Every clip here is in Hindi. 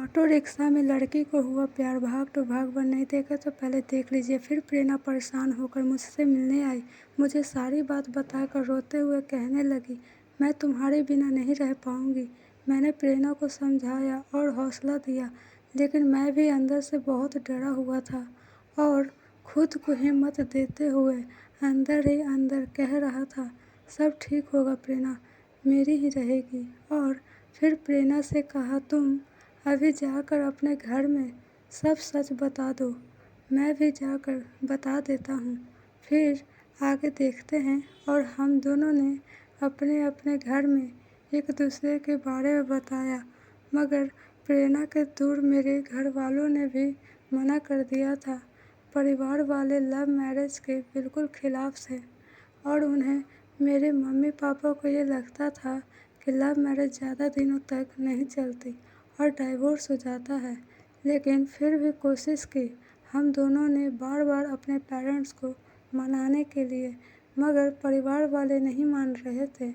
ऑटो रिक्शा में लड़की को हुआ प्यार। भाग तो भागवन नहीं देखा तो पहले देख लीजिए। फिर प्रेरणा परेशान होकर मुझसे मिलने आई। मुझे सारी बात बताकर रोते हुए कहने लगी, मैं तुम्हारे बिना नहीं रह पाऊंगी। मैंने प्रेरणा को समझाया और हौसला दिया, लेकिन मैं भी अंदर से बहुत डरा हुआ था और खुद को हिम्मत देते हुए अंदर ही अंदर कह रहा था, सब ठीक होगा, प्रेरणा मेरी ही रहेगी। और फिर प्रेरणा से कहा, तुम अभी जाकर अपने घर में सब सच बता दो। मैं भी जाकर बता देता हूँ, फिर आगे देखते हैं। और हम दोनों ने अपने अपने घर में एक दूसरे के बारे में बताया, मगर प्रेरणा के दूर मेरे घर वालों ने भी मना कर दिया था। परिवार वाले लव मैरिज के बिल्कुल खिलाफ थे और उन्हें, मेरे मम्मी पापा को ये लगता था कि लव मैरिज ज़्यादा दिनों तक नहीं चलती और डाइवोर्स हो जाता है। लेकिन फिर भी कोशिश की हम दोनों ने बार बार अपने पेरेंट्स को मनाने के लिए, मगर परिवार वाले नहीं मान रहे थे।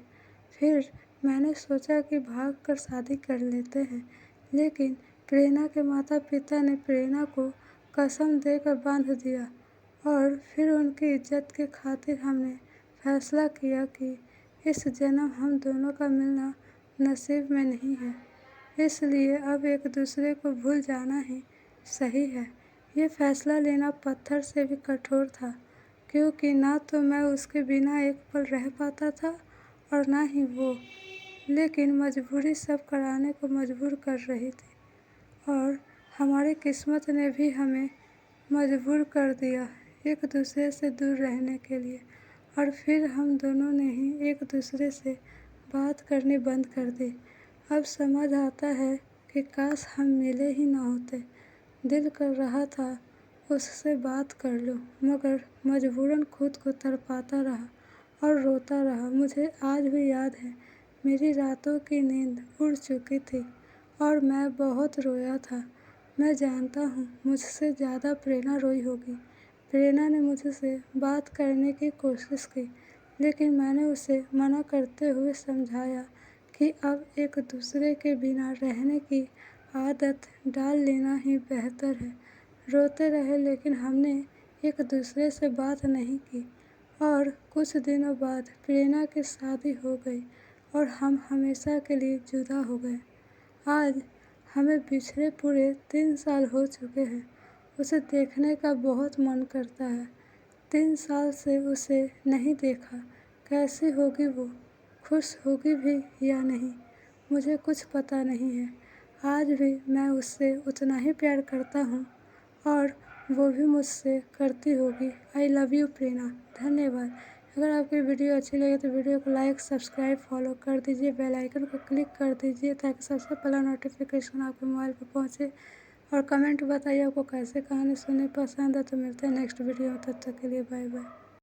फिर मैंने सोचा कि भाग कर शादी कर लेते हैं, लेकिन प्रेरणा के माता पिता ने प्रेरणा को कसम देकर बांध दिया और फिर उनकी इज्जत के खातिर हमने फैसला किया कि इस जन्म हम दोनों का मिलना नसीब में नहीं है, इसलिए अब एक दूसरे को भूल जाना ही सही है। ये फैसला लेना पत्थर से भी कठोर था, क्योंकि ना तो मैं उसके बिना एक पल रह पाता था और ना ही वो, लेकिन मजबूरी सब कराने को मजबूर कर रही थी और हमारी किस्मत ने भी हमें मजबूर कर दिया एक दूसरे से दूर रहने के लिए। और फिर हम दोनों ने ही एक दूसरे से बात करनी बंद कर दी। अब समझ आता है कि काश हम मिले ही ना होते। दिल कर रहा था उससे बात कर लूं, मगर मजबूरन खुद को तड़पाता रहा और रोता रहा। मुझे आज भी याद है, मेरी रातों की नींद उड़ चुकी थी और मैं बहुत रोया था। मैं जानता हूँ मुझसे ज़्यादा प्रेरणा रोई होगी। प्रेरणा ने मुझसे बात करने की कोशिश की, लेकिन मैंने उसे मना करते हुए समझाया कि अब एक दूसरे के बिना रहने की आदत डाल लेना ही बेहतर है। रोते रहे, लेकिन हमने एक दूसरे से बात नहीं की और कुछ दिनों बाद प्रेरणा की शादी हो गई और हम हमेशा के लिए जुदा हो गए। आज हमें बिछड़े पूरे 3 साल हो चुके हैं। उसे देखने का बहुत मन करता है। 3 साल से उसे नहीं देखा। कैसी होगी वो, खुश होगी भी या नहीं, मुझे कुछ पता नहीं है। आज भी मैं उससे उतना ही प्यार करता हूँ और वो भी मुझसे करती होगी। आई लव यू प्रेरणा। धन्यवाद। अगर आपकी वीडियो अच्छी लगे तो वीडियो को लाइक, सब्सक्राइब, फॉलो कर दीजिए। बेल आइकन को क्लिक कर दीजिए ताकि सबसे पहला नोटिफिकेशन आपके मोबाइल पर पहुँचे। और कमेंट बताइए आपको कैसे कहानी सुननी पसंद है। तो मिलते हैं नेक्स्ट वीडियो में, तब तक के लिए बाय बाय।